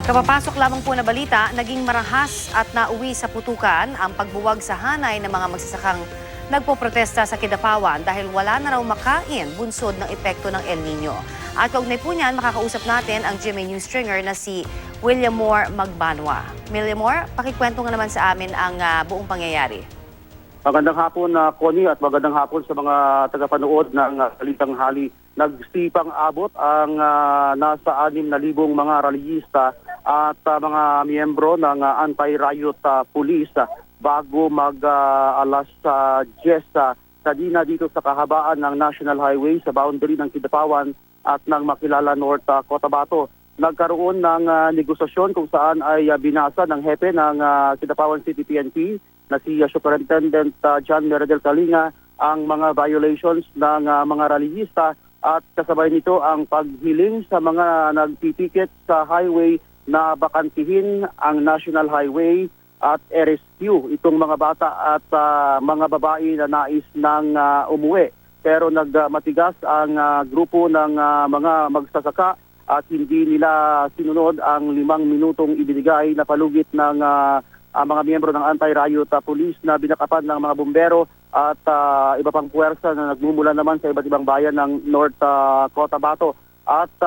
Kapapasok lamang po na balita, naging marahas at nauwi sa putukan ang pagbuwag sa hanay ng mga magsasakang nagpoprotesta sa Kidapawan dahil wala na raw makain bunsod ng epekto ng El Nino. At kaugnay po niyan, makakausap natin ang GMA News stringer na si William Moore Magbanwa. William Moore, pakikwento nga naman sa amin ang buong pangyayari. Magandang hapon, Connie, at magandang hapon sa mga tagapanood ng Balitang Hali. Nagsipang abot ang nasa 6,000 mga rallyista at mga miyembro ng anti-riot police bago alas 10 kanina dito sa kahabaan ng National Highway sa boundary ng Kidapawan at ng Makilala North, Cotabato. Nagkaroon ng negosasyon kung saan ay binasa ng hepe ng Kidapawan City PNP na si Superintendent John Meredel Kalinga ang mga violations ng mga rallyista at kasabay nito ang paghiling sa mga nagtitiket sa highway na bakantihin ang National Highway at i-rescue itong mga bata at mga babae na nais ng umuwi. Pero nagmatigas ang grupo ng mga magsasaka at hindi nila sinunod ang 5 minutong ibinigay na palugit ng mga miyembro ng anti-riot police na binakapan ng mga bumbero at iba pang puwersa na nagmumula naman sa iba't ibang bayan ng North Cotabato. At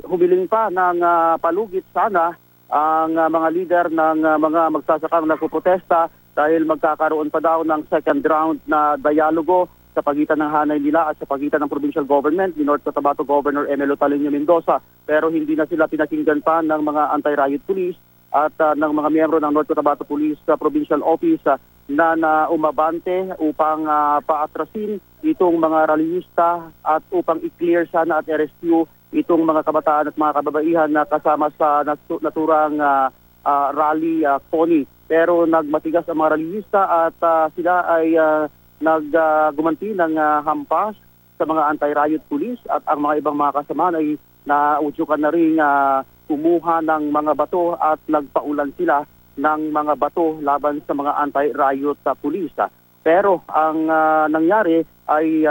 humiling pa ng palugit sana ang mga leader ng mga magsasakang nagpoprotesta dahil magkakaroon pa daw ng second round na dialogo sa pagitan ng hanay nila at sa pagitan ng provincial government ni North Cotabato Governor Emelo Talino Mendoza. Pero hindi na sila pinakinggan pa ng mga anti-riot police at ng mga miyembro ng North Cotabato Police Provincial Office na umabante upang paatrasin itong mga rallyista at upang i-clear sana at i-rescue itong mga kabataan at mga kababaihan na kasama sa naturang rally, Connie. Pero nagmatigas ang mga rallyista at sila ay naggumanti ng hampas sa mga anti-riot police at ang mga ibang mga kasama ay naudyukan na rin kumuha ng mga bato at nagpaulan sila ng mga bato laban sa mga anti-riot police. Pero ang nangyari ay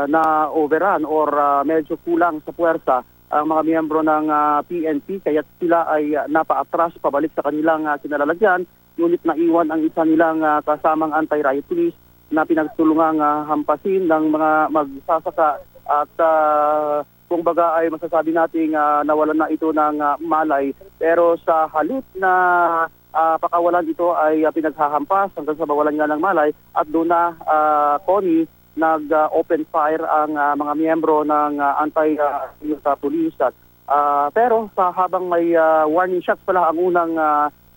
na-overrun or medyo kulang sa puwersa ang mga miyembro ng PNP kaya sila ay napaatras pabalik sa kanilang kinalalagyan. Ngunit naiwan ang isa nilang kasamang anti-riot police na pinagtulungang hampasin ng mga magsasaka at kung baga ay masasabi nating nawalan na ito ng malay. Pero sa halip na pakawalan ito ay pinaghahampas hanggang sa mawalan nga ng malay at doon na Connie nag-open fire ang mga miyembro ng anti-riot police. Pero sa habang may warning shots pala ang unang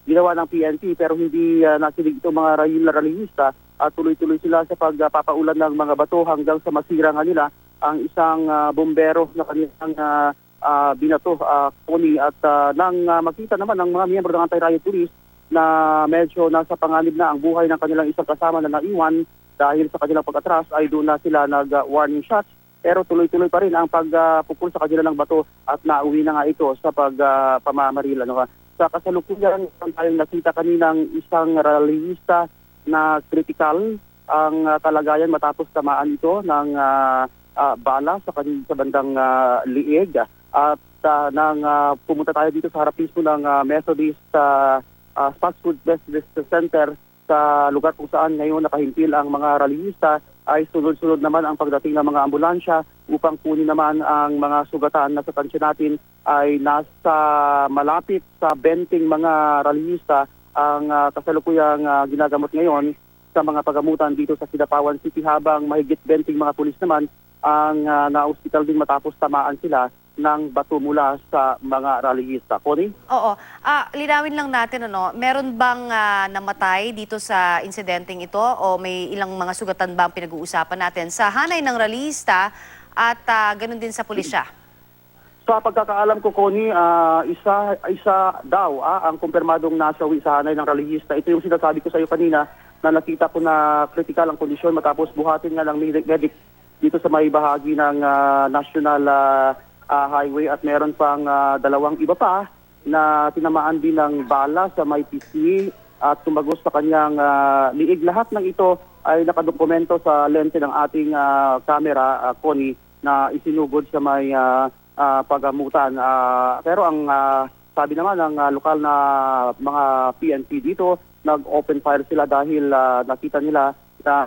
ginawa ng PNP pero hindi nasilig itong mga rallyista at tuloy-tuloy sila sa pagpapaulan ng mga bato hanggang sa masira nga nila ang isang bombero na kanilang binato, Connie. At nang makita naman ng mga miyembro ng anti-riot police na medyo nasa panganib na ang buhay ng kanilang isang kasama na naiwan dahil sa kanilang pag-atras ay doon na sila nag-warning shots. Pero tuloy-tuloy pa rin ang pagpupul sa kanila ng bato at nauwi na nga ito sa pagpamamaril. Sa kasalukuyan, tayong nakita kaninang isang rallyista na critical ang kalagayan matapos tamaan ito ng bala sa bandang liig. At nang pumunta tayo dito sa harap mismo ng Methodist Fast Food Business Center sa lugar kung saan ngayon nakahimpil ang mga rallyista, ay sunod-sunod naman ang pagdating ng mga ambulansya upang kunin naman ang mga sugatan na sa tansya natin ay nasa malapit sa 20 mga rallyista ang kasalukuyang ginagamot ngayon sa mga pagamutan dito sa Kidapawan City habang mahigit 20 mga pulis naman ang na-hospital din matapos tamaan sila ng bato mula sa mga rallyista. Connie? Oo. Linawin lang natin, meron bang namatay dito sa insidenteng ito o may ilang mga sugatan ba ang pinag-uusapan natin sa hanay ng rallyista at ganun din sa pulisya? Sa pagkakaalam ko, Connie, isa daw ang kumpirmadong nasawi sa hanay ng rallyista. Ito yung sinasabi ko sa iyo kanina na nakita ko na kritikal ang kondisyon matapos buhatin nga ng medic dito sa may bahagi ng National Highway at meron pang dalawang iba pa na tinamaan din ng bala sa may pisngi at tumagos sa kanyang liig. Lahat ng ito ay nakadokumento sa lente ng ating camera, Connie, na isinugod sa may pagamutan. Pero ang sabi naman ng lokal na mga PNP dito, nag-open fire sila dahil nakita nila na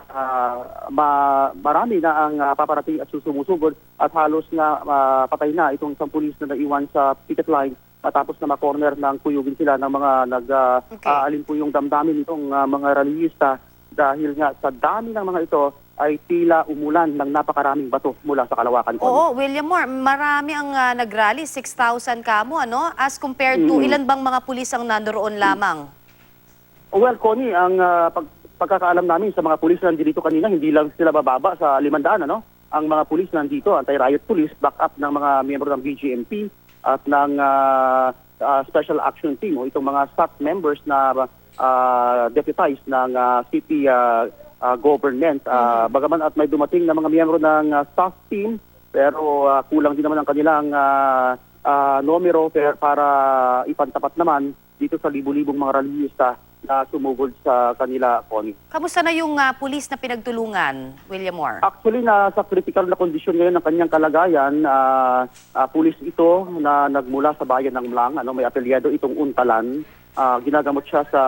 marami na ang paparating at sumusugod at halos nga patay na itong isang pulis na naiwan sa picket line matapos na ma-corner ng kuyugin sila ng mga nag-aalin po yung damdamin itong mga rallyista dahil nga sa dami ng mga ito ay tila umulan ng napakaraming bato mula sa Kalawakan. Oo, William Moore, marami ang nag-rally, 6,000 kamo, ano? As compared to ilan bang mga pulis ang nandoon lamang? Well, Connie, ang pagkakaalam namin sa mga pulis na nandito kanina, hindi lang sila bababa sa 500, ano? Ang mga pulis nandito, anti-riot police, back up ng mga miyembro ng BGMP at ng Special Action Team o itong mga staff members na deputized ng city government. Bagaman at may dumating na mga miyembro ng staff team, pero kulang din naman ang kanilang numero para ipantapat naman dito sa libu-libong mga rallyista na sumugod sa kanila, Connie. Kamusta na yung pulis na pinagtulungan, William Moore? Actually, nasa critical na kondisyon ngayon ng kanyang kalagayan. Pulis ito na nagmula sa bayan ng Mlang, may apelyado itong Untalan. Ginagamot siya sa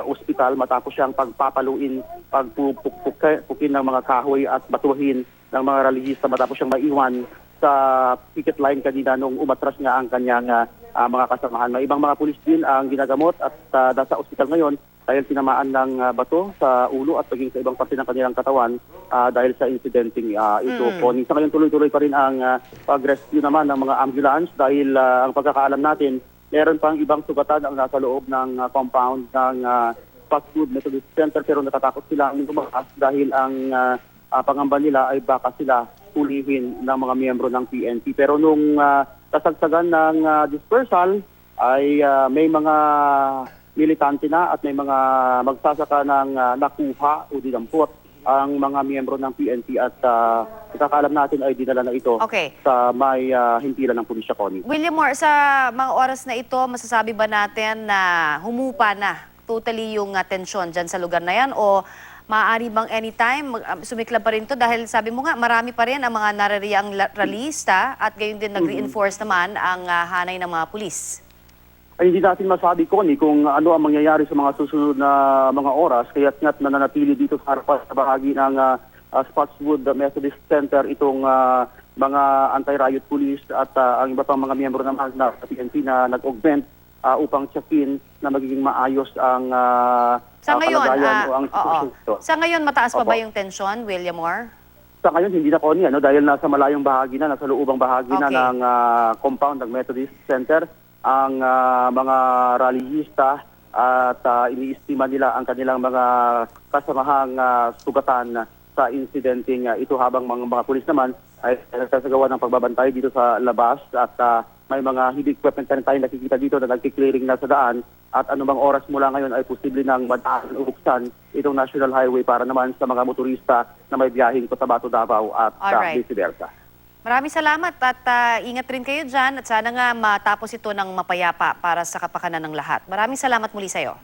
ospital matapos siyang pagpapaluin, pagpupukin ng mga kahoy at batuhin ng mga rallyista matapos siyang maiwan sa picket line kanina nung umatras nga ang kanyang mga kasamahan. May ibang mga pulis din ang ginagamot at nasa ospital ngayon dahil tinamaan ng bato sa ulo at paging sa ibang parte ng kanilang katawan dahil sa incidenting ito. Sa ngayon tuloy-tuloy pa rin ang pag-rescue naman ng mga ambulance dahil ang pagkakaalam natin, meron pang ibang sugatan ang nasa loob ng compound ng fast food Methodist Center pero natatakot sila ang lumakas dahil ang pangamba nila ay baka sila hulihin ng mga miyembro ng PNP. Pero nung kasagsagan ng dispersal ay may mga militante na at may mga magsasaka ng nakuha o dinampot ang mga miyembro ng PNP at ikakaalam natin ay dinala na ito sa may himpilan ng pulisya, Connie. William Moore, sa mga oras na ito, masasabi ba natin na humupa na totally yung tensyon dyan sa lugar na yan o maaari bang anytime sumiklab pa rin to dahil sabi mo nga marami pa rin ang mga narariyang rallyista at gayon din nag-reinforce naman ang hanay ng mga pulis? Ay hindi natin masabi, Connie, kung ano ang mangyayari sa mga susunod na mga oras kaya't nga't nananatili dito sa harapan sa bahagi ng Spotswood Methodist Center itong mga anti-riot police at ang iba pang mga miyembro naman na PNP na nag-augment upang tsakin na magiging maayos ang kalagayan o ang sitwasyon ito. Sa ngayon, mataas pa ba yung tensyon, William Moore? Sa ngayon, hindi na, Connie, dahil nasa malayong bahagi na, nasa loobang bahagi na ng compound ng Methodist Center ang mga rallyista at iniistima nila ang kanilang mga kasamahang sugatan sa incidenting ito habang mga pulis naman ay nagsasagawa ng pagbabantay dito sa labas at may mga heavy equipment na tayong nakikita dito na nagki-clearing na sa daan at anumang oras mula ngayon ay posible nang madaan o buksan itong National Highway para naman sa mga motorista na may biyaheng Cotabato, Davao at vice versa. Maraming salamat at ingat rin kayo dyan at sana nga matapos ito ng mapayapa para sa kapakanan ng lahat. Maraming salamat muli sa iyo.